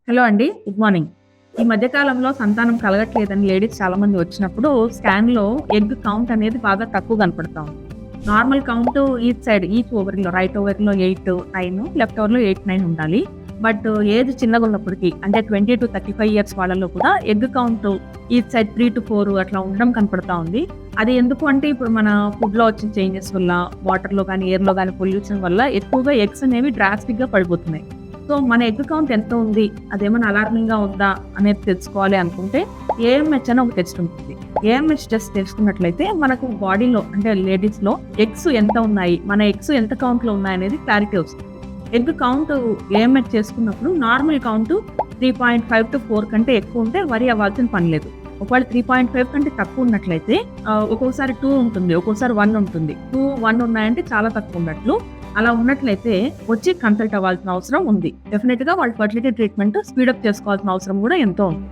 Hello అండి. Good morning. ఈ మధ్య కాలంలో సంతానం కలగట్లేదని లేడీస్ చాలా మంది వచ్చినప్పుడు స్కాన్‌లో ఎగ్ కౌంట్ అనేది బాగా తక్కువ కనపడతా ఉంది. నార్మల్ కౌంట్ ఈచ్ ఓవరీలో రైట్ ఓవరీలో 8, 9 లెఫ్ట్ ఓవర్‌లో 8, 9 ఉండాలి. బట్ ఏజ్ చిన్నగున్నప్పటికి అంటే 20-35 ఇయర్స్ వాళ్ళలో కూడా ఎగ్ కౌంట్ ఈచ్ సైడ్ 3-4 అట్లా ఉండడం కనపడతా ఉంది. అది ఎందుకు అంటే ఇప్పుడు మన ఫుడ్‌లో వచ్చిన చేంజెస్ వల్ల, వాటర్‌లో గానీ, ఎయిర్‌లో గానీ పొల్యూషన్ వల్ల ఎక్కువగా ఎగ్స్ అనేవి డ్రాస్టిక్‌గా పడిపోతున్నాయి. సో, మన ఎగ్ కౌంట్ ఎంత ఉంది? అదేమన్నా అలార్మింగ్‌గా ఉందా? అనేది తెలుసుకోవాలి అనుకుంటే ఏఎంహెచ్ అని ఒక టెస్ట్ ఉంటుంది. ఏఎంహెచ్ టెస్ట్ తెలుసుకున్నట్లయితే మనకు బాడీలో అంటే లేడీస్‌లో ఎగ్స్ ఎంత ఉన్నాయి? మన ఎగ్స్ ఎంత కౌంట్‌లో ఉన్నాయనేది క్లారిటీ వస్తుంది. ఎగ్ కౌంట్ ఏఎంహెచ్ చేసుకున్నప్పుడు నార్మల్ కౌంట్ 3.5-4 కంటే ఎక్కువ ఉంటే వరీ అవ్వాల్సిన పని లేదు. ఒకవేళ 3.5 కంటే తక్కువ ఉన్నట్లయితే ఒక్కొక్కసారి 2 ఉంటుంది. ఒక్కోసారి 1 ఉంటుంది. 2, 1 ఉన్నాయంటే చాలా తక్కువ ఉన్నట్లు. అలా ఉన్నట్లయితే వచ్చి కన్సల్ట్ అవ్వాల్సిన అవసరం ఉంది. డెఫినిట్‌గా వాళ్ళు ఫెర్టిలిటీ ట్రీట్మెంట్ స్పీడప్ చేసుకోవాల్సిన అవసరం కూడా ఎంతో ఉంది.